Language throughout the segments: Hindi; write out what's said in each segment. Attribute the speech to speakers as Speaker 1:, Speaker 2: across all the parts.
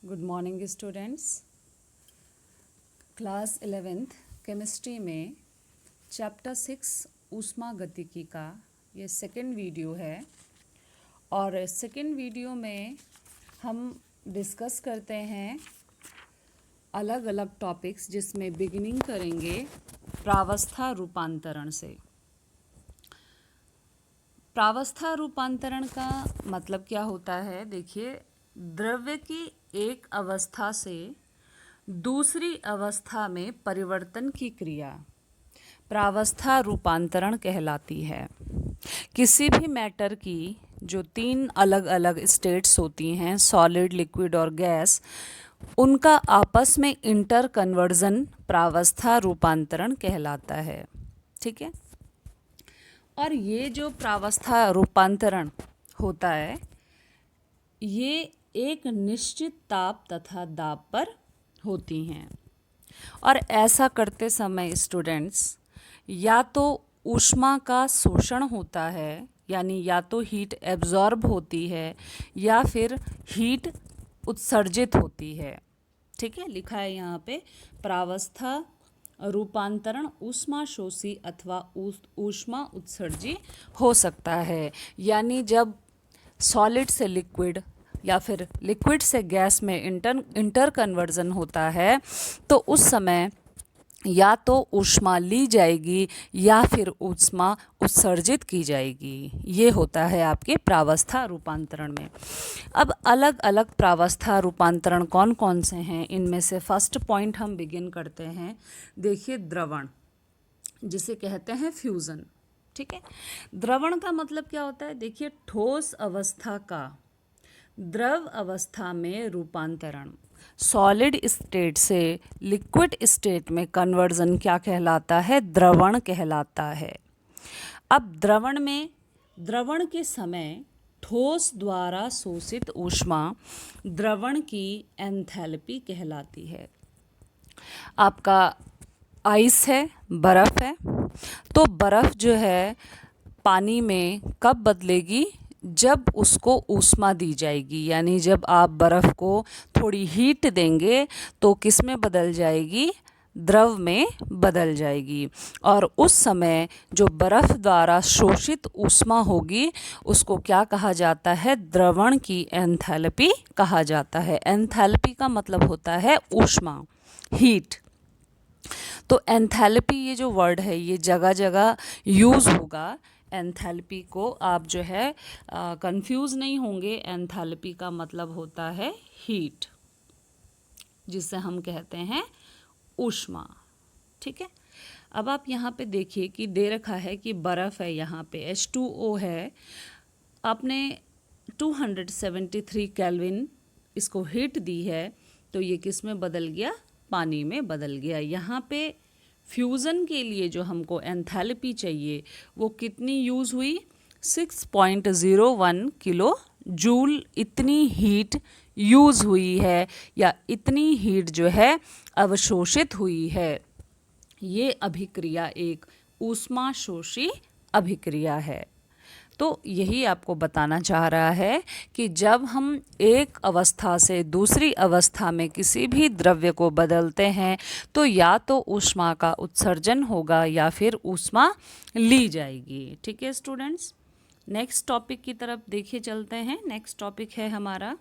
Speaker 1: Good morning students. Class 11th chemistry में चैप्टर 6 ऊष्मागतिकी का ये सेकंड वीडियो है और सेकंड वीडियो में हम डिस्कस करते हैं अलग अलग टॉपिक्स, जिसमें बिगिनिंग करेंगे प्रावस्था रूपांतरण से। प्रावस्था रूपांतरण का मतलब क्या होता है? देखिए, द्रव्य की एक अवस्था से दूसरी अवस्था में परिवर्तन की क्रिया प्रावस्था रूपांतरण कहलाती है। किसी भी मैटर की जो 3 अलग अलग स्टेट्स होती हैं, सॉलिड, लिक्विड और गैस, उनका आपस में इंटर कन्वर्जन प्रावस्था रूपांतरण कहलाता है। ठीक है। और ये जो प्रावस्था रूपांतरण होता है, ये एक निश्चित ताप तथा दाब पर होती हैं। और ऐसा करते समय स्टूडेंट्स, या तो ऊष्मा का शोषण होता है, यानी या तो हीट एब्जॉर्ब होती है या फिर हीट उत्सर्जित होती है। ठीक है, लिखा है यहाँ पे, प्रावस्था रूपांतरण ऊष्मा शोषी अथवा ऊष्मा उत्सर्जी हो सकता है। यानी जब सॉलिड से लिक्विड या फिर लिक्विड से गैस में इंटर कन्वर्जन होता है, तो उस समय या तो ऊष्मा ली जाएगी या फिर ऊष्मा उत्सर्जित की जाएगी। ये होता है आपके प्रावस्था रूपांतरण में। अब अलग अलग प्रावस्था रूपांतरण कौन कौन से हैं, इनमें से फर्स्ट पॉइंट हम बिगिन करते हैं। देखिए, द्रवण, जिसे कहते हैं फ्यूज़न। ठीक है, द्रवण का मतलब क्या होता है? देखिए, ठोस अवस्था का द्रव अवस्था में रूपांतरण, सॉलिड स्टेट से लिक्विड स्टेट में कन्वर्जन क्या कहलाता है? द्रवण कहलाता है। अब द्रवण के समय ठोस द्वारा शोषित ऊष्मा द्रवण की एंथैल्पी कहलाती है। आपका आइस है, बर्फ़ है, तो बर्फ़ जो है पानी में कब बदलेगी? जब उसको ऊष्मा दी जाएगी। यानी जब आप बर्फ़ को थोड़ी हीट देंगे तो किस में बदल जाएगी? द्रव में बदल जाएगी। और उस समय जो बर्फ़ द्वारा शोषित ऊष्मा होगी, उसको क्या कहा जाता है? द्रवण की एंथैल्पी कहा जाता है। एंथैल्पी का मतलब होता है ऊष्मा, हीट। तो एंथैल्पी, ये जो वर्ड है, ये जगह जगह यूज़ होगा। एंथैल्पी को आप जो है कंफ्यूज नहीं होंगे। एंथैल्पी का मतलब होता है हीट, जिसे हम कहते हैं ऊष्मा। ठीक है। अब आप यहाँ पे देखिए कि दे रखा है कि बर्फ़ है, यहाँ पे H2O है। आपने 273 केल्विन इसको हीट दी है, तो ये किस में बदल गया? पानी में बदल गया। यहाँ पे फ्यूज़न के लिए जो हमको एंथैल्पी चाहिए, वो कितनी यूज़ हुई? 6.01 किलो जूल। इतनी हीट यूज़ हुई है, या इतनी हीट जो है अवशोषित हुई है। ये अभिक्रिया एक ऊष्माशोषी अभिक्रिया है। तो यही आपको बताना चाह रहा है कि जब हम एक अवस्था से दूसरी अवस्था में किसी भी द्रव्य को बदलते हैं, तो या तो ऊष्मा का उत्सर्जन होगा या फिर ऊष्मा ली जाएगी। ठीक है स्टूडेंट्स, नेक्स्ट टॉपिक की तरफ देखिए चलते हैं। नेक्स्ट टॉपिक है हमारा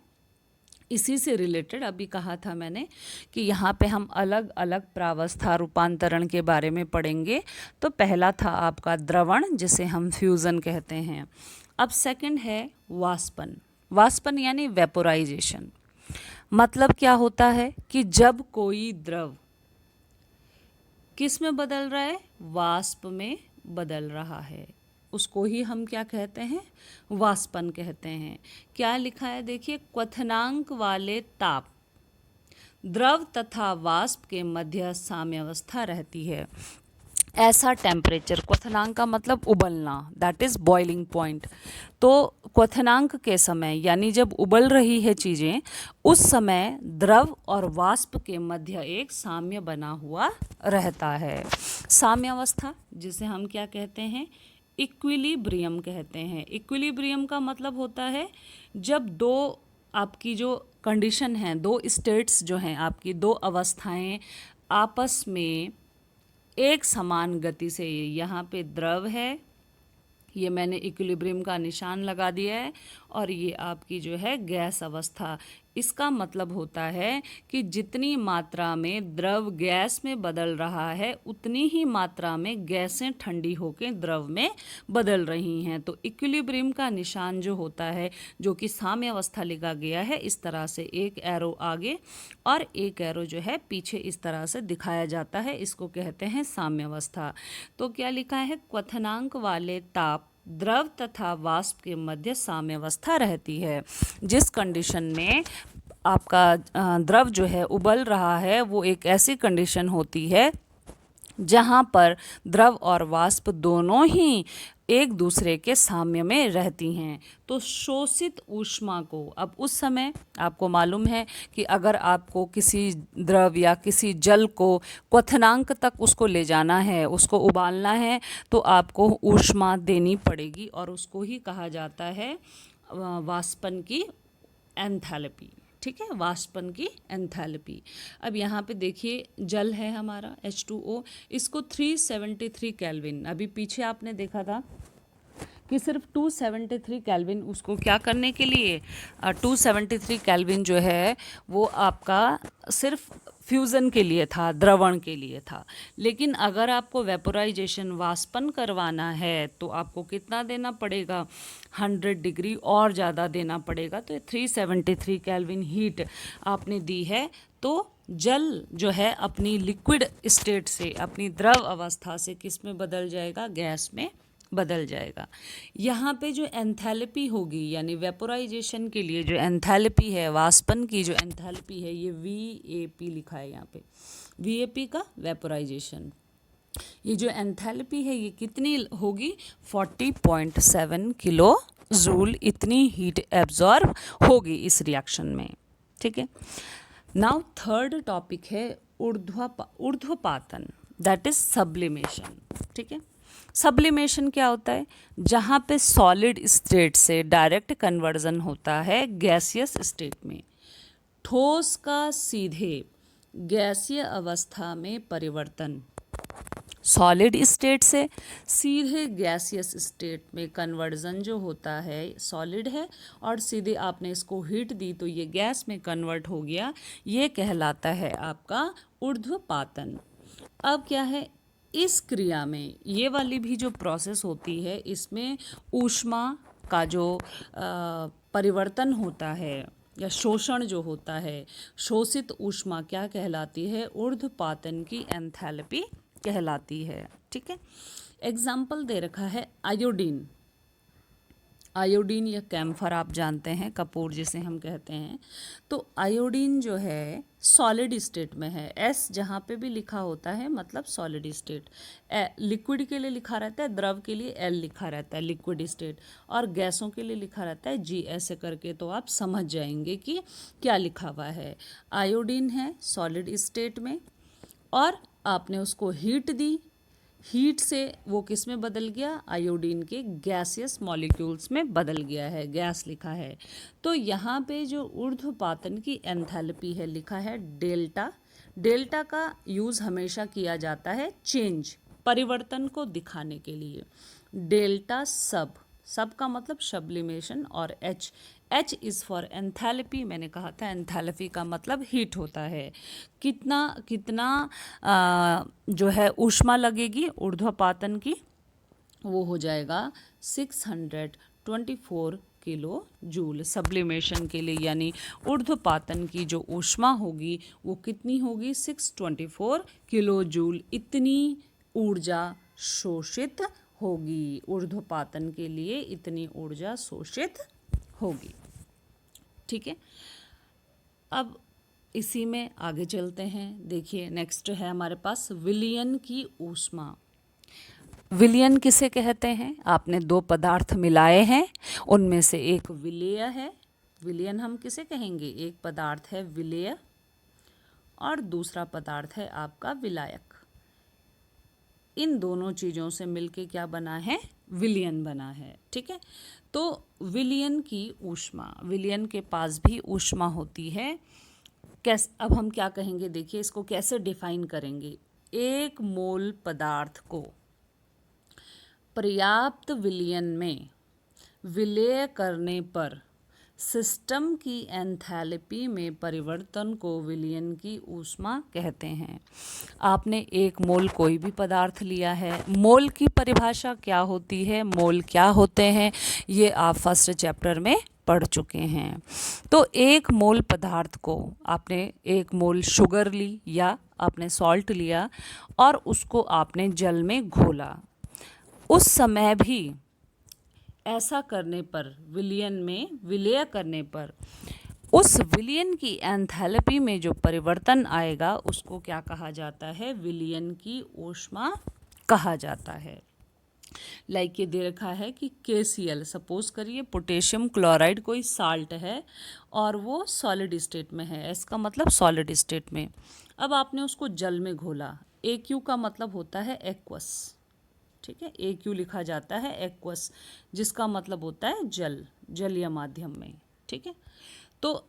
Speaker 1: इसी से रिलेटेड। अभी कहा था मैंने कि यहाँ पे हम अलग अलग प्रावस्था रूपांतरण के बारे में पढ़ेंगे। तो पहला था आपका द्रवण, जिसे हम फ्यूज़न कहते हैं। अब सेकंड है वाष्पन। वाष्पन यानी वेपोराइजेशन। मतलब क्या होता है कि जब कोई द्रव किस में बदल रहा है? वाष्प में बदल रहा है, उसको ही हम क्या कहते हैं? वाष्पन कहते हैं। क्या लिखा है? देखिए, क्वथनांक वाले ताप द्रव तथा वाष्प के मध्य साम्यावस्था रहती है। ऐसा टेम्परेचर, क्वथनांक का मतलब उबलना, दैट इज़ बॉइलिंग पॉइंट। तो क्वथनांक के समय, यानी जब उबल रही है चीज़ें, उस समय द्रव और वाष्प के मध्य एक साम्य बना हुआ रहता है। साम्यावस्था, जिसे हम क्या कहते हैं? इक्विलिब्रियम कहते हैं। इक्विलिब्रियम का मतलब होता है जब दो आपकी जो कंडीशन हैं, दो स्टेट्स जो हैं आपकी, दो अवस्थाएं आपस में एक समान गति से, यहाँ पे द्रव है, ये मैंने इक्विलिब्रियम का निशान लगा दिया है, और ये आपकी जो है गैस अवस्था। इसका मतलब होता है कि जितनी मात्रा में द्रव गैस में बदल रहा है उतनी ही मात्रा में गैसें ठंडी होकर द्रव में बदल रही हैं। तो इक्विलिब्रियम का निशान जो होता है, जो कि साम्य अवस्था लिखा गया है, इस तरह से एक एरो आगे और एक एरो जो है पीछे इस तरह से दिखाया जाता है, इसको कहते हैं साम्य अवस्था। तो क्या लिखा है, क्वथनांक वाले ताप द्रव तथा वाष्प के मध्य साम्यावस्था रहती है। जिस कंडीशन में आपका द्रव जो है उबल रहा है, वो एक ऐसी कंडीशन होती है जहाँ पर द्रव और वाष्प दोनों ही एक दूसरे के साम्य में रहती हैं। तो शोषित ऊष्मा को, अब उस समय आपको मालूम है कि अगर आपको किसी द्रव या किसी जल को क्वथनांक तक उसको ले जाना है, उसको उबालना है, तो आपको ऊष्मा देनी पड़ेगी, और उसको ही कहा जाता है वाष्पन की एंथैल्पी। ठीक है, वाष्पन की एंथैल्पी। अब यहाँ पे देखिए जल है हमारा H2O, इसको 373 केल्विन, अभी पीछे आपने देखा था कि सिर्फ 273 केल्विन उसको क्या करने के लिए, 273 केल्विन जो है वो आपका सिर्फ फ्यूज़न के लिए था, द्रवण के लिए था। लेकिन अगर आपको वेपोराइजेशन, वाष्पन करवाना है, तो आपको कितना देना पड़ेगा, 100 डिग्री और ज़्यादा देना पड़ेगा। तो 373 केल्विन हीट आपने दी है, तो जल जो है अपनी लिक्विड स्टेट से, अपनी द्रव अवस्था से किस में बदल जाएगा, गैस में बदल जाएगा। यहाँ पे जो एंथैल्पी होगी, यानी वेपोराइजेशन के लिए जो एंथैल्पी है, वाष्पन की जो एंथैल्पी है, ये VAP लिखा है यहाँ पे, VAP का वेपोराइजेशन। ये जो एंथैल्पी है ये कितनी होगी, 40.7 किलो जूल, इतनी हीट एब्जॉर्ब होगी इस रिएक्शन में। ठीक है, नाउ थर्ड टॉपिक है ऊर्ध्वपातन, दैट इज सब्लिमेशन। ठीक है, सब्लिमेशन क्या होता है, जहाँ पे सॉलिड स्टेट से डायरेक्ट कन्वर्जन होता है गैसियस स्टेट में, ठोस का सीधे गैसीय अवस्था में परिवर्तन, सॉलिड स्टेट से सीधे गैसियस स्टेट में कन्वर्जन जो होता है, सॉलिड है और सीधे आपने इसको हीट दी तो ये गैस में कन्वर्ट हो गया, ये कहलाता है आपका ऊर्ध्वपातन। अब क्या है, इस क्रिया में ये वाली भी जो प्रोसेस होती है, इसमें ऊष्मा का जो परिवर्तन होता है या शोषण जो होता है, शोषित ऊष्मा क्या कहलाती है, ऊर्ध्वपातन की एंथैल्पी कहलाती है। ठीक है, एग्जाम्पल दे रखा है आयोडीन। आयोडीन या कैम्फर आप जानते हैं, कपूर जिसे हम कहते हैं। तो आयोडीन जो है सॉलिड स्टेट में है, S जहाँ पे भी लिखा होता है मतलब सॉलिड स्टेट। लिक्विड के लिए लिखा रहता है, द्रव के लिए L लिखा रहता है लिक्विड स्टेट, और गैसों के लिए लिखा रहता है G, ऐसे करके तो आप समझ जाएंगे कि क्या लिखा हुआ है। आयोडीन है सॉलिड स्टेट में, और आपने उसको हीट दी, हीट से वो किस में बदल गया, आयोडीन के गैसियस मॉलिक्यूल्स में बदल गया है, गैस लिखा है। तो यहाँ पे जो ऊर्ध्वपातन की एंथैल्पी है लिखा है डेल्टा। डेल्टा का यूज़ हमेशा किया जाता है चेंज, परिवर्तन को दिखाने के लिए। डेल्टा सब, सब का मतलब सब्लिमेशन, और H इज़ फॉर एंथैल्पी। मैंने कहा था एंथैल्पी का मतलब हीट होता है। कितना कितना जो है ऊष्मा लगेगी ऊर्ध्वपातन की, वो हो जाएगा 624 किलो जूल सब्लिमेशन के लिए, यानी ऊर्ध्वपातन की जो ऊष्मा होगी वो कितनी होगी, 624 किलो जूल, इतनी ऊर्जा शोषित होगी, ऊर्ध्वपातन के लिए इतनी ऊर्जा शोषित होगी। ठीक है, अब इसी में आगे चलते हैं। देखिए नेक्स्ट है हमारे पास विलयन की ऊष्मा। विलयन किसे कहते हैं, आपने दो पदार्थ मिलाए हैं, उनमें से एक विलेय है। विलयन हम किसे कहेंगे, एक पदार्थ है विलेय और दूसरा पदार्थ है आपका विलायक। इन दोनों चीज़ों से मिलके क्या बना है, विलयन बना है। ठीक है, तो विलयन की ऊष्मा, विलयन के पास भी ऊष्मा होती है। अब हम क्या कहेंगे, देखिए इसको कैसे डिफाइन करेंगे। एक मोल पदार्थ को पर्याप्त विलयन में विलय करने पर सिस्टम की एंथैल्पी में परिवर्तन को विलयन की ऊष्मा कहते हैं। आपने एक मोल कोई भी पदार्थ लिया है, मोल की परिभाषा क्या होती है, मोल क्या होते हैं, ये आप फर्स्ट चैप्टर में पढ़ चुके हैं। तो एक मोल पदार्थ को आपने, एक मोल शुगर ली या आपने सॉल्ट लिया और उसको आपने जल में घोला, उस समय भी ऐसा करने पर, विलयन में विलय करने पर उस विलयन की एंथैल्पी में जो परिवर्तन आएगा उसको क्या कहा जाता है, विलयन की ऊष्मा कहा जाता है। लाइक ये दे रखा है कि KCl, सपोज करिए पोटेशियम क्लोराइड कोई साल्ट है और वो सॉलिड स्टेट में है, इसका मतलब सॉलिड स्टेट में। अब आपने उसको जल में घोला, AQ का मतलब होता है एक्वस। ठीक है, AQ लिखा जाता है एक्वस, जिसका मतलब होता है जल, जलीय माध्यम में। ठीक है, तो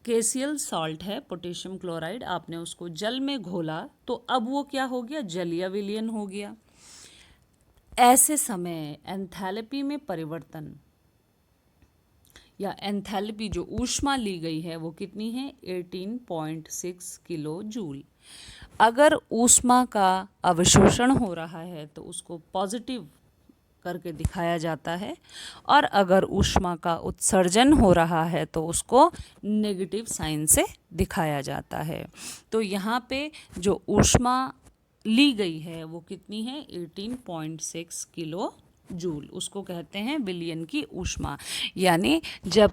Speaker 1: KCl सॉल्ट है, पोटेशियम क्लोराइड, आपने उसको जल में घोला तो अब वो क्या हो गया, जलीय विलयन हो गया। ऐसे समय एंथैल्पी में परिवर्तन या एंथैल्पी जो ऊष्मा ली गई है वो कितनी है, 18.6 किलो जूल। अगर ऊष्मा का अवशोषण हो रहा है तो उसको पॉजिटिव करके दिखाया जाता है, और अगर ऊष्मा का उत्सर्जन हो रहा है तो उसको नेगेटिव साइन से दिखाया जाता है। तो यहाँ पे जो ऊष्मा ली गई है वो कितनी है, 18.6 किलो जूल, उसको कहते हैं विलयन की ऊष्मा। यानी जब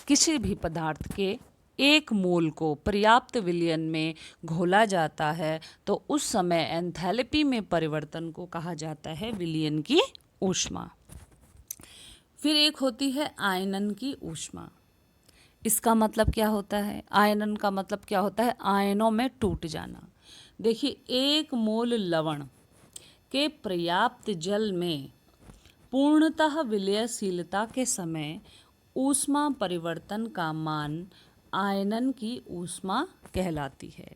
Speaker 1: किसी भी पदार्थ के एक मोल को पर्याप्त विलयन में घोला जाता है तो उस समय एंथैल्पी में परिवर्तन को कहा जाता है विलयन की ऊष्मा। फिर एक होती है आयनन की ऊष्मा। इसका मतलब क्या होता है, आयनन का मतलब क्या होता है, आयनों में टूट जाना। देखिए, एक मोल लवण के पर्याप्त जल में पूर्णतः विलयशीलता के समय ऊष्मा परिवर्तन का मान आयनन की ऊष्मा कहलाती है।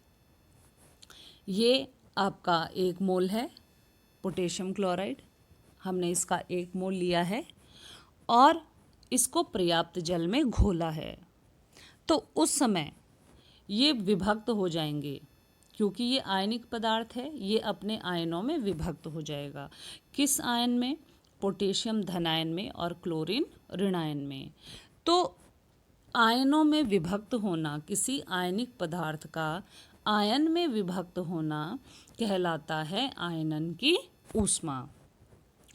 Speaker 1: ये आपका एक मोल है पोटेशियम क्लोराइड, हमने इसका एक मोल लिया है और इसको पर्याप्त जल में घोला है, तो उस समय ये विभक्त हो जाएंगे, क्योंकि ये आयनिक पदार्थ है, ये अपने आयनों में विभक्त हो जाएगा। किस आयन में, पोटेशियम धनायन में और क्लोरीन ऋणायन में। तो आयनों में विभक्त होना, किसी आयनिक पदार्थ का आयन में विभक्त होना कहलाता है आयनन की ऊष्मा,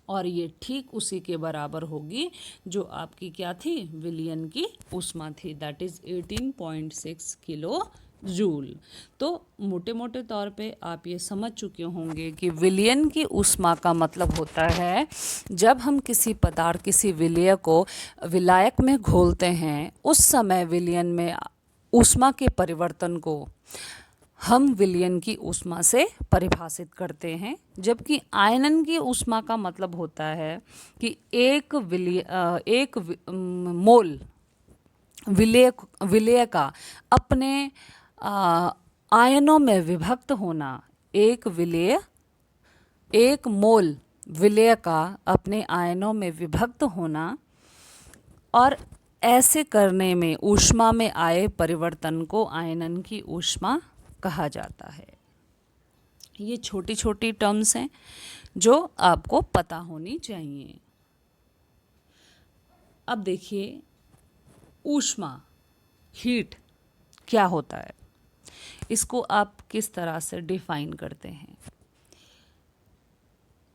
Speaker 1: और ये ठीक उसी के बराबर होगी जो आपकी क्या थी, विलयन की ऊष्मा थी, दैट इज 18.6 किलो जूल। तो मोटे मोटे तौर पे आप ये समझ चुके होंगे कि विलयन की ऊष्मा का मतलब होता है जब हम किसी पदार्थ, किसी विलय को विलायक में घोलते हैं, उस समय विलयन में ऊष्मा के परिवर्तन को हम विलयन की ऊष्मा से परिभाषित करते हैं। जबकि आयनन की ऊष्मा का मतलब होता है कि एक मोल विलय का अपने आयनों में विभक्त होना, एक मोल विलय का अपने आयनों में विभक्त होना, और ऐसे करने में ऊष्मा में आए परिवर्तन को आयनन की ऊष्मा कहा जाता है। ये छोटी छोटी टर्म्स हैं जो आपको पता होनी चाहिए। अब देखिए, ऊष्मा, हीट क्या होता है, इसको आप किस तरह से डिफाइन करते हैं,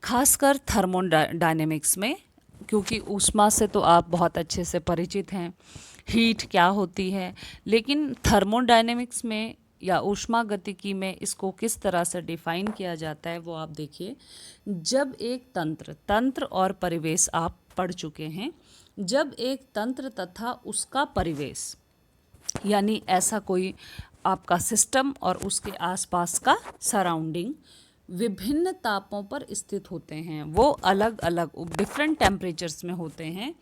Speaker 1: खासकर थर्मोडायनेमिक्स में, क्योंकि ऊष्मा से तो आप बहुत अच्छे से परिचित हैं, हीट क्या होती है, लेकिन थर्मोडायनेमिक्स में या ऊष्मा गतिकी में इसको किस तरह से डिफाइन किया जाता है वो आप देखिए। जब एक तंत्र और परिवेश आप पढ़ चुके हैं, जब एक तंत्र तथा उसका परिवेश, यानी ऐसा कोई आपका सिस्टम और उसके आसपास का सराउंडिंग विभिन्न तापों पर स्थित होते हैं, वो अलग अलग डिफरेंट टेम्परेचर्स में होते हैं,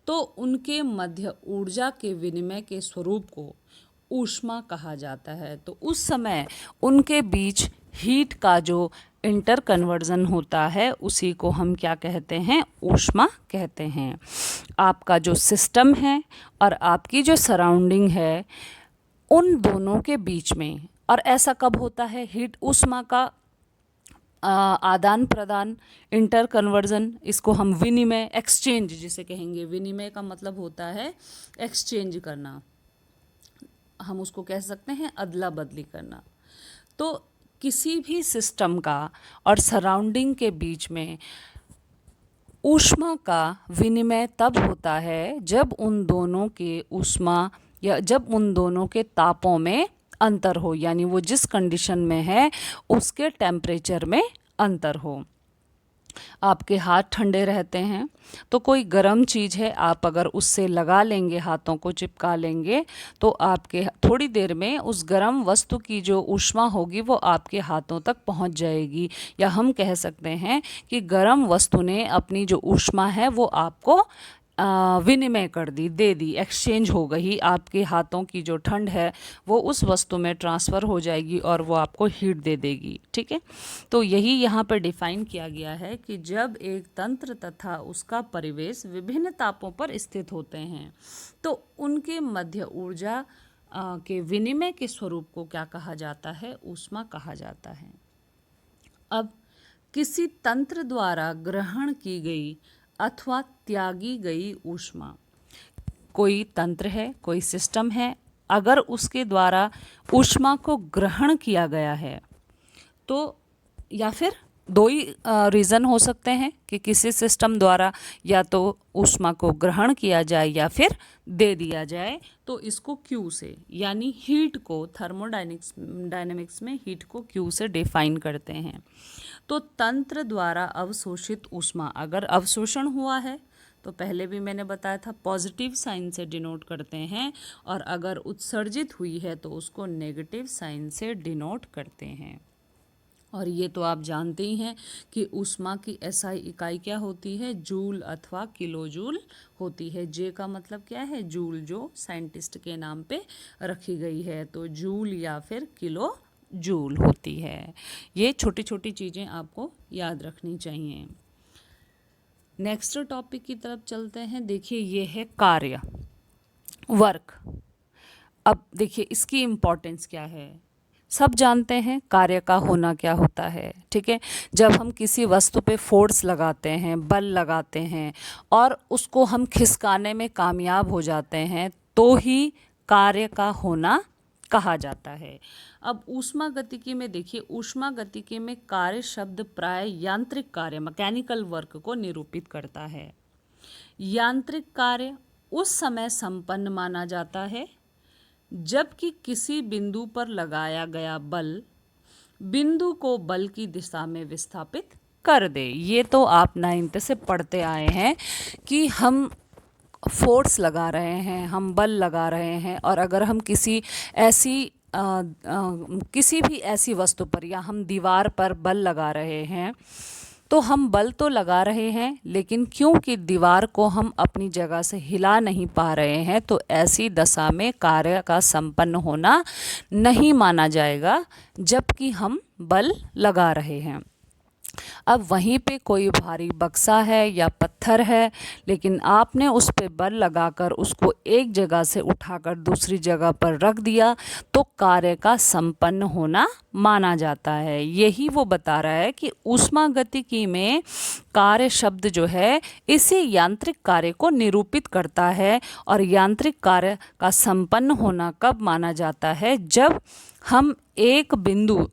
Speaker 1: तो उनके मध्य ऊर्जा के विनिमय के स्वरूप को ऊष्मा कहा जाता है। तो उस समय उनके बीच हीट का जो इंटर कन्वर्जन होता है उसी को हम क्या कहते हैं, ऊष्मा कहते हैं। आपका जो सिस्टम है और आपकी जो सराउंडिंग है उन दोनों के बीच में, और ऐसा कब होता है, हीट ऊष्मा का आदान प्रदान, इंटर कन्वर्जन, इसको हम विनिमय, एक्सचेंज जिसे कहेंगे। विनिमय का मतलब होता है एक्सचेंज करना, हम उसको कह सकते हैं अदला बदली करना। तो किसी भी सिस्टम का और सराउंडिंग के बीच में ऊष्मा का विनिमय तब होता है जब उन दोनों के ऊष्मा या जब उन दोनों के तापों में अंतर हो, यानी वो जिस कंडीशन में है उसके टेम्परेचर में अंतर हो। आपके हाथ ठंडे रहते हैं तो कोई गर्म चीज़ है, आप अगर उससे लगा लेंगे, हाथों को चिपका लेंगे, तो आपके थोड़ी देर में उस गर्म वस्तु की जो ऊष्मा होगी वो आपके हाथों तक पहुंच जाएगी। या हम कह सकते हैं कि गर्म वस्तु ने अपनी जो ऊष्मा है वो आपको विनिमय कर दी, दे दी, एक्सचेंज हो गई। आपके हाथों की जो ठंड है वो उस वस्तु में ट्रांसफ़र हो जाएगी और वो आपको हीट दे देगी। ठीक है, तो यही यहाँ पर डिफाइन किया गया है कि जब एक तंत्र तथा उसका परिवेश विभिन्न तापों पर स्थित होते हैं तो उनके मध्य ऊर्जा के विनिमय के स्वरूप को क्या कहा जाता है, ऊष्मा कहा जाता है। अब किसी तंत्र द्वारा ग्रहण की गई अथवा त्यागी गई ऊष्मा, कोई तंत्र है, कोई सिस्टम है, अगर उसके द्वारा ऊष्मा को ग्रहण किया गया है तो, या फिर दो ही रीज़न हो सकते हैं कि किसी सिस्टम द्वारा या तो ऊष्मा को ग्रहण किया जाए या फिर दे दिया जाए, तो इसको क्यू से, यानी हीट को, थर्मोडायनेमिक्स में हीट को क्यू से डिफाइन करते हैं। तो तंत्र द्वारा अवशोषित ऊष्मा, अगर अवशोषण हुआ है तो पहले भी मैंने बताया था पॉजिटिव साइन से डिनोट करते हैं, और अगर उत्सर्जित हुई है तो उसको नेगेटिव साइन से डिनोट करते हैं। और ये तो आप जानते ही हैं कि ऊष्मा की एसआई इकाई क्या होती है, जूल अथवा किलोजूल होती है। जे का मतलब क्या है, जूल, जो साइंटिस्ट के नाम पे रखी गई है, तो जूल या फिर किलो जूल होती है। ये छोटी छोटी चीज़ें आपको याद रखनी चाहिए। नेक्स्ट टॉपिक की तरफ चलते हैं। देखिए ये है कार्य, वर्क। अब देखिए इसकी इम्पोर्टेंस क्या है, सब जानते हैं कार्य का होना क्या होता है। ठीक है, जब हम किसी वस्तु पे फोर्स लगाते हैं, बल लगाते हैं और उसको हम खिसकाने में कामयाब हो जाते हैं तो ही कार्य का होना कहा जाता है। अब ऊष्मा गतिकी में देखिए, ऊष्मा गतिकी में कार्य शब्द प्राय यांत्रिक कार्य, मैकेनिकल वर्क को निरूपित करता है। यांत्रिक कार्य उस समय संपन्न माना जाता है जबकि किसी बिंदु पर लगाया गया बल बिंदु को बल की दिशा में विस्थापित कर दे। ये तो आप 9th से पढ़ते आए हैं कि हम फोर्स लगा रहे हैं, हम बल लगा रहे हैं, और अगर हम किसी भी ऐसी वस्तु पर या हम दीवार पर बल लगा रहे हैं तो हम बल तो लगा रहे हैं, लेकिन क्योंकि दीवार को हम अपनी जगह से हिला नहीं पा रहे हैं तो ऐसी दशा में कार्य का संपन्न होना नहीं माना जाएगा जबकि हम बल लगा रहे हैं। अब वहीं पे कोई भारी बक्सा है या पत्थर है, लेकिन आपने उस पे बल लगाकर उसको एक जगह से उठाकर दूसरी जगह पर रख दिया तो कार्य का संपन्न होना माना जाता है। यही वो बता रहा है कि ऊष्मागतिकी में कार्य शब्द जो है इसी यांत्रिक कार्य को निरूपित करता है, और यांत्रिक कार्य का संपन्न होना कब माना जाता है, जब हम एक बिंदु,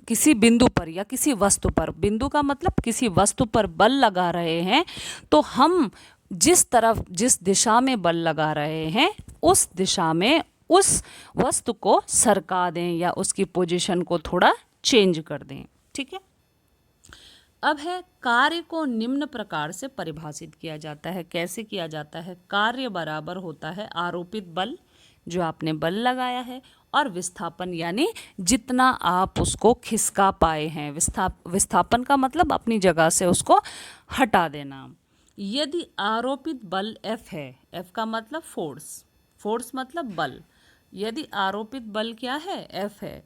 Speaker 1: किसी बिंदु पर या किसी वस्तु पर, बिंदु का मतलब किसी वस्तु पर बल लगा रहे हैं तो हम जिस दिशा में बल लगा रहे हैं उस दिशा में उस वस्तु को सरका दें या उसकी पोजीशन को थोड़ा चेंज कर दें। ठीक है, अब है कार्य को निम्न प्रकार से परिभाषित किया जाता है। कैसे किया जाता है, कार्य बराबर होता है आरोपित बल, जो आपने बल लगाया है, और विस्थापन यानी जितना आप उसको खिसका पाए हैं। विस्थापन का मतलब अपनी जगह से उसको हटा देना। यदि आरोपित बल F है, F का मतलब फोर्स, फोर्स मतलब बल, यदि आरोपित बल क्या है, F है,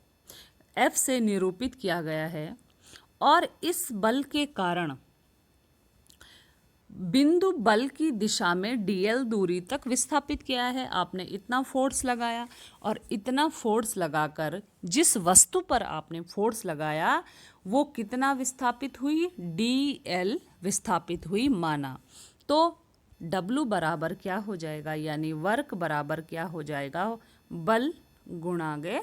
Speaker 1: F से निरूपित किया गया है और इस बल के कारण बिंदु बल की दिशा में dl दूरी तक विस्थापित किया है। आपने इतना फोर्स लगाया और इतना फोर्स लगाकर जिस वस्तु पर आपने फोर्स लगाया वो कितना विस्थापित हुई, dl विस्थापित हुई माना। तो W बराबर क्या हो जाएगा, यानी वर्क बराबर क्या हो जाएगा, बल गुणागे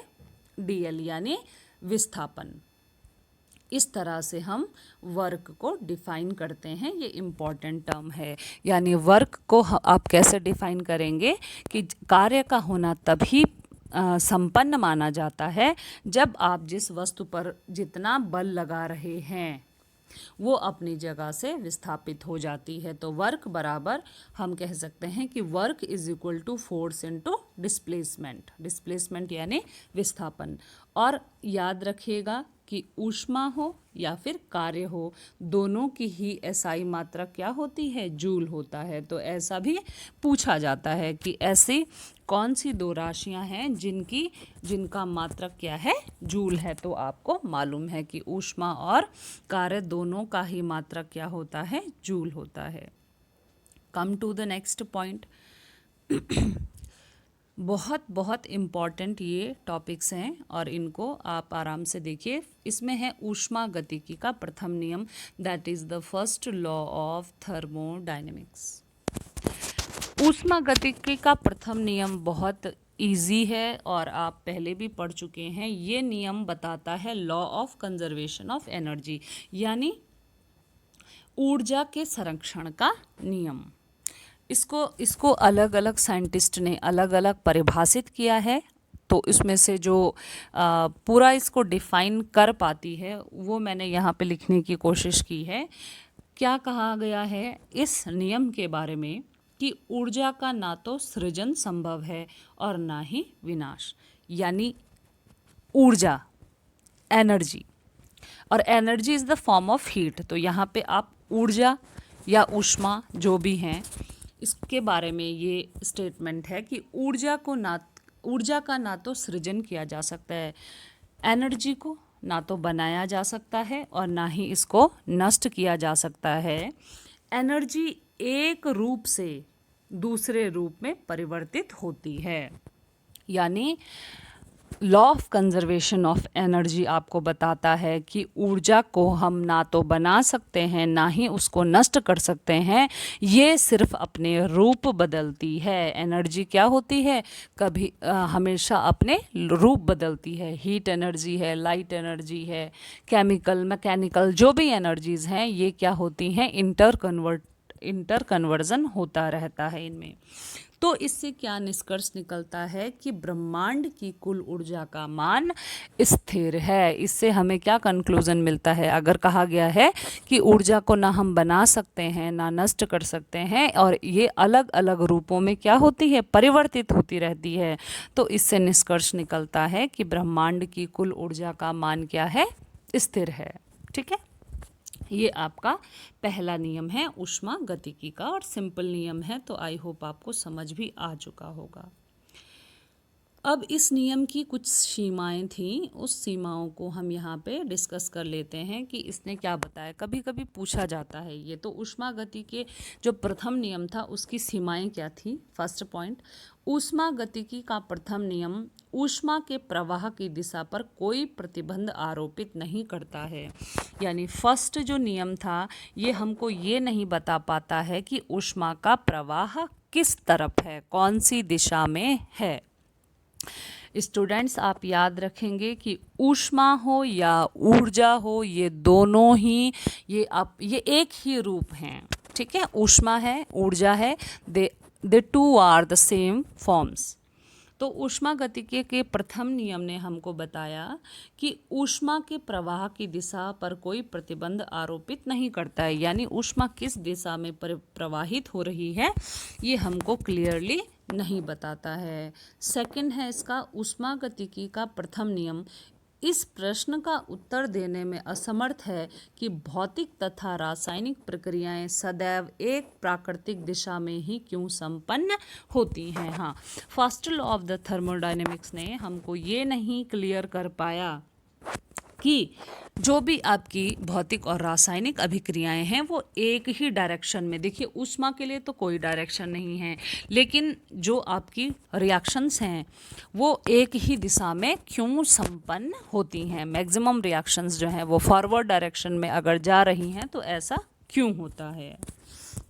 Speaker 1: dl यानी विस्थापन। इस तरह से हम वर्क को डिफाइन करते हैं। ये इम्पॉर्टेंट टर्म है। यानी वर्क को आप कैसे डिफाइन करेंगे कि कार्य का होना तभी संपन्न माना जाता है जब आप जिस वस्तु पर जितना बल लगा रहे हैं वो अपनी जगह से विस्थापित हो जाती है। तो वर्क बराबर हम कह सकते हैं कि work is equal to force into displacement, displacement यानी विस्थापन। और याद रखिएगा कि ऊष्मा हो या फिर कार्य हो, दोनों की ही एसआई मात्रक क्या होती है, जूल होता है। तो ऐसा भी पूछा जाता है कि ऐसी कौन सी दो राशियां हैं जिनका मात्रक क्या है, जूल है। तो आपको मालूम है कि ऊष्मा और कार्य दोनों का ही मात्रक क्या होता है, जूल होता है। Come to the next point. बहुत बहुत इम्पॉर्टेंट ये टॉपिक्स हैं और इनको आप आराम से देखिए। इसमें है ऊष्मा गतिकी का प्रथम नियम, that is the first law of thermodynamics. ऊष्मा गतिकी का प्रथम नियम बहुत इजी है और आप पहले भी पढ़ चुके हैं। ये नियम बताता है law of conservation of energy, यानी ऊर्जा के संरक्षण का नियम। इसको अलग अलग साइंटिस्ट ने अलग अलग परिभाषित किया है। तो इसमें से जो पूरा इसको डिफाइन कर पाती है वो मैंने यहाँ पे लिखने की कोशिश की है। क्या कहा गया है इस नियम के बारे में कि ऊर्जा का ना तो सृजन संभव है और ना ही विनाश। यानी ऊर्जा, एनर्जी, और energy is the form of heat. तो यहाँ पे आप ऊर्जा या ऊष्मा जो भी हैं इसके बारे में ये स्टेटमेंट है कि ऊर्जा का ना तो सृजन किया जा सकता है, एनर्जी को ना तो बनाया जा सकता है और ना ही इसको नष्ट किया जा सकता है। एनर्जी एक रूप से दूसरे रूप में परिवर्तित होती है। यानी law of conservation of energy आपको बताता है कि ऊर्जा को हम ना तो बना सकते हैं ना ही उसको नष्ट कर सकते हैं, ये सिर्फ अपने रूप बदलती है। एनर्जी क्या होती है, कभी हमेशा अपने रूप बदलती है। हीट एनर्जी है, लाइट एनर्जी है, केमिकल, मैकेनिकल, जो भी एनर्जीज़ हैं ये क्या होती हैं, इंटर कन्वर्जन होता रहता है इनमें। तो इससे क्या निष्कर्ष निकलता है कि ब्रह्मांड की कुल ऊर्जा का मान स्थिर है। इससे हमें क्या कंक्लूजन मिलता है, अगर कहा गया है कि ऊर्जा को ना हम बना सकते हैं ना नष्ट कर सकते हैं और ये अलग अलग रूपों में क्या होती है, परिवर्तित होती रहती है, तो इससे निष्कर्ष निकलता है कि ब्रह्मांड की कुल ऊर्जा का मान क्या है, स्थिर है। ठीक है, ये आपका पहला नियम है ऊष्मा गतिकी का और सिंपल नियम है, तो आई होप आपको समझ भी आ चुका होगा। अब इस नियम की कुछ सीमाएं थीं, उस सीमाओं को हम यहाँ पे डिस्कस कर लेते हैं कि इसने क्या बताया। कभी कभी पूछा जाता है ये, तो ऊष्मा गति के जो प्रथम नियम था उसकी सीमाएं क्या थी। फर्स्ट पॉइंट, ऊष्मा गतिकी का प्रथम नियम ऊष्मा के प्रवाह की दिशा पर कोई प्रतिबंध आरोपित नहीं करता है। यानी फर्स्ट जो नियम था ये हमको ये नहीं बता पाता है कि ऊष्मा का प्रवाह किस तरफ है, कौन सी दिशा में है। स्टूडेंट्स आप याद रखेंगे कि ऊष्मा हो या ऊर्जा हो, ये दोनों ही ये एक ही रूप हैं। ठीक है, ऊष्मा है, ऊर्जा है, they two are the same forms. तो ऊष्मा गतिकी के प्रथम नियम ने हमको बताया कि ऊष्मा के प्रवाह की दिशा पर कोई प्रतिबंध आरोपित नहीं करता है। यानी ऊष्मा किस दिशा में प्रवाहित हो रही है ये हमको क्लियरली नहीं बताता है। सेकंड है इसका ऊष्मागतिकी का प्रथम नियम इस प्रश्न का उत्तर देने में असमर्थ है कि भौतिक तथा रासायनिक प्रक्रियाएं सदैव एक प्राकृतिक दिशा में ही क्यों संपन्न होती हैं। हाँ, first law of the thermodynamics ने हमको ये नहीं क्लियर कर पाया कि जो भी आपकी भौतिक और रासायनिक अभिक्रियाएं हैं वो एक ही डायरेक्शन में, देखिए ऊष्मा के लिए तो कोई डायरेक्शन नहीं है, लेकिन जो आपकी रिएक्शंस हैं वो एक ही दिशा में क्यों संपन्न होती हैं। मैक्सिमम रिएक्शंस जो हैं वो फॉरवर्ड डायरेक्शन में अगर जा रही हैं तो ऐसा क्यों होता है।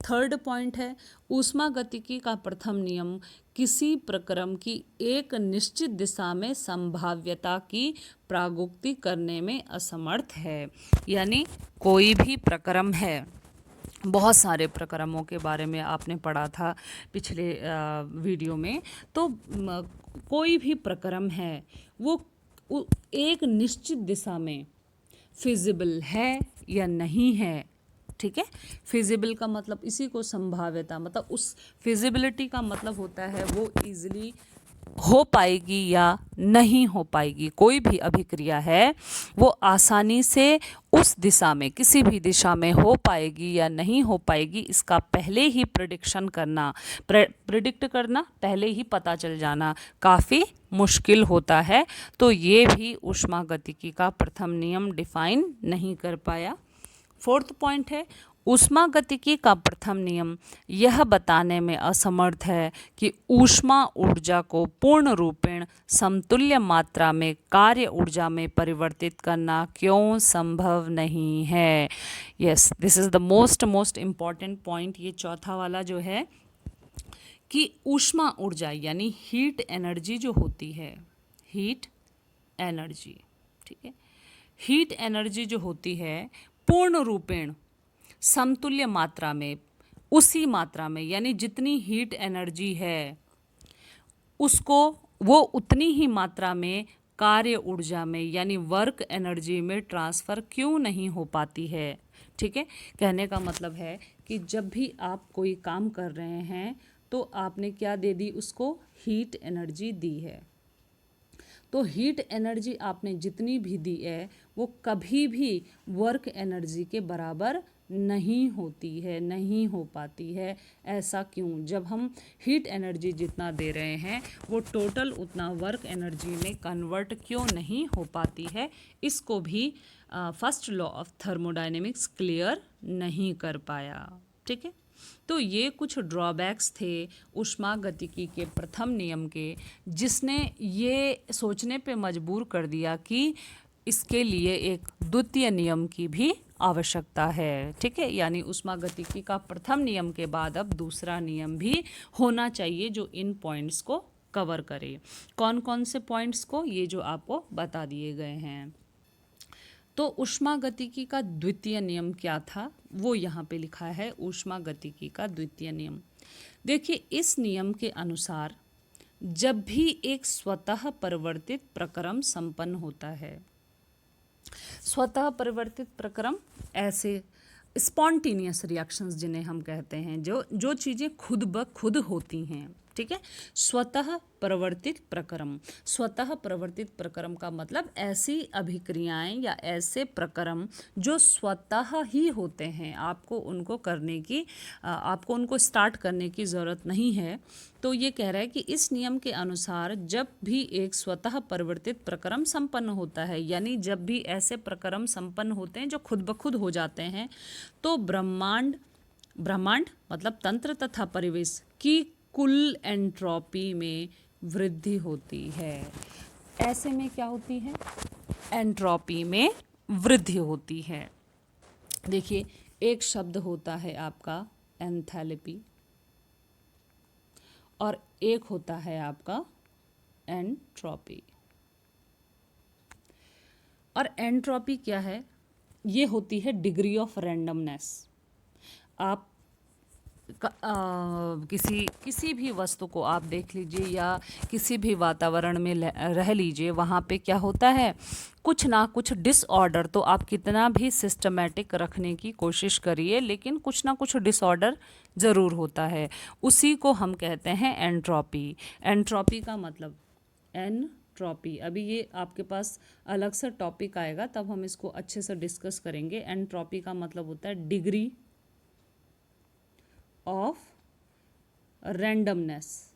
Speaker 1: थर्ड पॉइंट है ऊष्मागतिकी का प्रथम नियम किसी प्रक्रम की एक निश्चित दिशा में संभाव्यता की प्रागुक्ति करने में असमर्थ है। यानी कोई भी प्रक्रम है, बहुत सारे प्रक्रमों के बारे में आपने पढ़ा था पिछले वीडियो में, तो कोई भी प्रक्रम है वो एक निश्चित दिशा में फिजिबल है या नहीं है। ठीक है, फिजिबल का मतलब इसी को संभाव्यता, मतलब उस फिजिबिलिटी का मतलब होता है वो इजीली हो पाएगी या नहीं हो पाएगी। कोई भी अभिक्रिया है वो आसानी से उस दिशा में, किसी भी दिशा में हो पाएगी या नहीं हो पाएगी, इसका पहले ही प्रेडिक्शन करना, प्रिडिक्ट करना, पहले ही पता चल जाना काफ़ी मुश्किल होता है। तो ये भी ऊष्मागतिकी का प्रथम नियम डिफाइन नहीं कर पाया। फोर्थ पॉइंट है ऊष्मागतिकी का प्रथम नियम यह बताने में असमर्थ है कि ऊष्मा ऊर्जा को पूर्ण रूपेण समतुल्य मात्रा में कार्य ऊर्जा में परिवर्तित करना क्यों संभव नहीं है। Yes, this is the most important point. ये चौथा वाला जो है कि ऊष्मा ऊर्जा यानी हीट एनर्जी जो होती है, हीट एनर्जी, ठीक है, हीट एनर्जी जो होती है पूर्ण रूपेण समतुल्य मात्रा में, उसी मात्रा में, यानी जितनी हीट एनर्जी है उसको वो उतनी ही मात्रा में कार्य ऊर्जा में यानी वर्क एनर्जी में ट्रांसफ़र क्यों नहीं हो पाती है। ठीक है, कहने का मतलब है कि जब भी आप कोई काम कर रहे हैं तो आपने क्या दे दी, उसको हीट एनर्जी दी है। तो हीट एनर्जी आपने जितनी भी दी है वो कभी भी वर्क एनर्जी के बराबर नहीं होती है, नहीं हो पाती है। ऐसा क्यों? जब हम हीट एनर्जी जितना दे रहे हैं वो टोटल उतना वर्क एनर्जी में कन्वर्ट क्यों नहीं हो पाती है, इसको भी first law of thermodynamics clear नहीं कर पाया। ठीक है, तो ये कुछ ड्रॉबैक्स थे ऊष्मागतिकी के प्रथम नियम के, जिसने ये सोचने पे मजबूर कर दिया कि इसके लिए एक द्वितीय नियम की भी आवश्यकता है। ठीक है, यानी ऊष्मागतिकी का प्रथम नियम के बाद अब दूसरा नियम भी होना चाहिए जो इन पॉइंट्स को कवर करे। कौन कौन से पॉइंट्स को? ये जो आपको बता दिए गए हैं। तो ऊष्मागतिकी का द्वितीय नियम क्या था वो यहाँ पे लिखा है। ऊष्मागतिकी का द्वितीय नियम, देखिए इस नियम के अनुसार जब भी एक स्वतः परिवर्तित प्रक्रम संपन्न होता है, स्वतः परिवर्तित प्रक्रम ऐसे स्पॉन्टेनियस रिएक्शंस जिन्हें हम कहते हैं, जो चीज़ें खुद ब खुद होती हैं। ठीक है, स्वतः प्रवर्तित प्रक्रम, स्वतः प्रवर्तित प्रक्रम का मतलब ऐसी अभिक्रियाएं या ऐसे प्रक्रम जो स्वतः ही होते हैं, आपको उनको स्टार्ट करने की ज़रूरत नहीं है। तो ये कह रहा है कि इस नियम के अनुसार जब भी एक स्वतः परिवर्तित प्रक्रम संपन्न होता है, यानी जब भी ऐसे प्रक्रम संपन्न होते हैं जो खुद ब खुद हो जाते हैं, तो ब्रह्मांड मतलब तंत्र तथा परिवेश की कुल एंट्रोपी में वृद्धि होती है। ऐसे में क्या होती है? एंट्रोपी में वृद्धि होती है। देखिए एक शब्द होता है आपका एंथैल्पी और एक होता है आपका एंट्रोपी। और एंट्रोपी क्या है? ये होती है डिग्री ऑफ रैंडमनेस। आप किसी भी वस्तु को आप देख लीजिए या किसी भी वातावरण में रह लीजिए, वहाँ पे क्या होता है, कुछ ना कुछ डिसऑर्डर, तो आप कितना भी सिस्टमेटिक रखने की कोशिश करिए लेकिन कुछ ना कुछ डिसऑर्डर ज़रूर होता है। उसी को हम कहते हैं एंट्रोपी। एंट्रोपी का मतलब एंट्रोपी, अभी ये आपके पास अलग से टॉपिक आएगा तब हम इसको अच्छे से डिस्कस करेंगे। एंट्रोपी का मतलब होता है डिग्री ऑफ रैंडमनेस।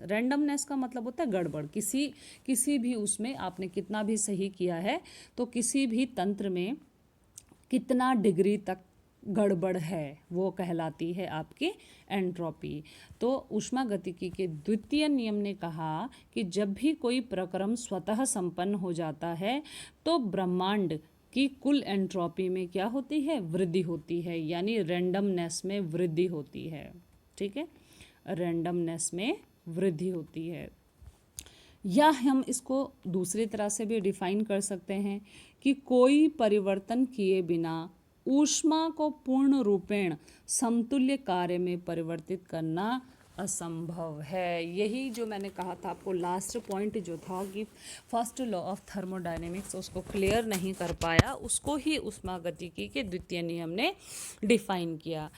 Speaker 1: रैंडमनेस का मतलब होता है गड़बड़। किसी भी उसमें आपने कितना भी सही किया है तो किसी भी तंत्र में कितना डिग्री तक गड़बड़ है वो कहलाती है आपकी एंट्रोपी। तो ऊष्मागतिकी के द्वितीय नियम ने कहा कि जब भी कोई प्रक्रम स्वतः संपन्न हो जाता है तो ब्रह्मांड की कुल एंट्रोपी में क्या होती है, वृद्धि होती है, यानी रैंडमनेस में वृद्धि होती है। ठीक है, रैंडमनेस में वृद्धि होती है। या हम इसको दूसरी तरह से भी डिफाइन कर सकते हैं कि कोई परिवर्तन किए बिना ऊष्मा को पूर्ण रूपेण समतुल्य कार्य में परिवर्तित करना असंभव है। यही जो मैंने कहा था आपको, लास्ट पॉइंट जो था कि फर्स्ट लॉ ऑफ थर्मोडायनेमिक्स उसको क्लियर नहीं कर पाया, उसको ही ऊष्मागतिकी के द्वितीय नियम ने डिफाइन किया।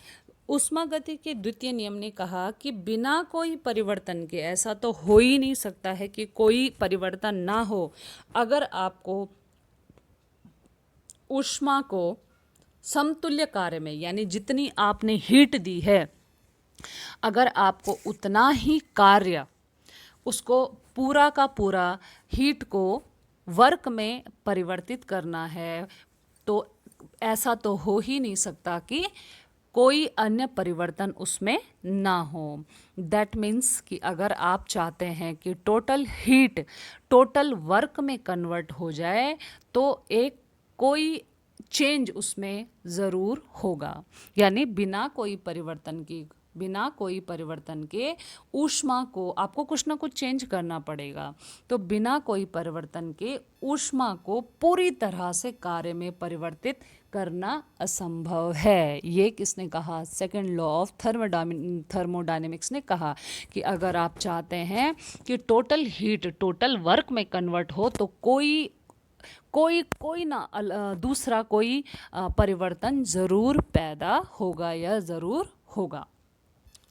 Speaker 1: ऊष्मागतिकी के द्वितीय नियम ने कहा कि बिना कोई परिवर्तन के, ऐसा तो हो ही नहीं सकता है कि कोई परिवर्तन ना हो। अगर आपको ऊष्मा को समतुल्य कार्य में, यानी जितनी आपने हीट दी है, अगर आपको उतना ही कार्य, उसको पूरा का पूरा हीट को वर्क में परिवर्तित करना है, तो ऐसा तो हो ही नहीं सकता कि कोई अन्य परिवर्तन उसमें ना हो। दैट मीन्स कि अगर आप चाहते हैं कि टोटल हीट टोटल वर्क में कन्वर्ट हो जाए तो एक कोई चेंज उसमें ज़रूर होगा, यानी बिना कोई परिवर्तन के ऊष्मा को आपको कुछ ना कुछ चेंज करना पड़ेगा। तो बिना कोई परिवर्तन के ऊष्मा को पूरी तरह से कार्य में परिवर्तित करना असंभव है। ये किसने कहा, सेकंड लॉ ऑफ थर्मोडायनेमिक्स ने कहा कि अगर आप चाहते हैं कि टोटल हीट टोटल वर्क में कन्वर्ट हो तो कोई ना दूसरा कोई परिवर्तन ज़रूर पैदा होगा या ज़रूर होगा।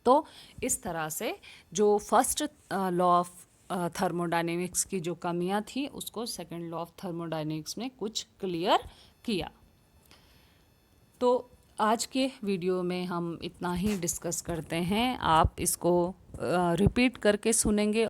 Speaker 1: तो इस तरह से जो फर्स्ट लॉ ऑफ थर्मोडायनेमिक्स की जो कमियां थी उसको सेकंड लॉ ऑफ थर्मोडायनेमिक्स ने कुछ क्लियर किया। तो आज के वीडियो में हम इतना ही डिस्कस करते हैं। आप इसको रिपीट करके सुनेंगे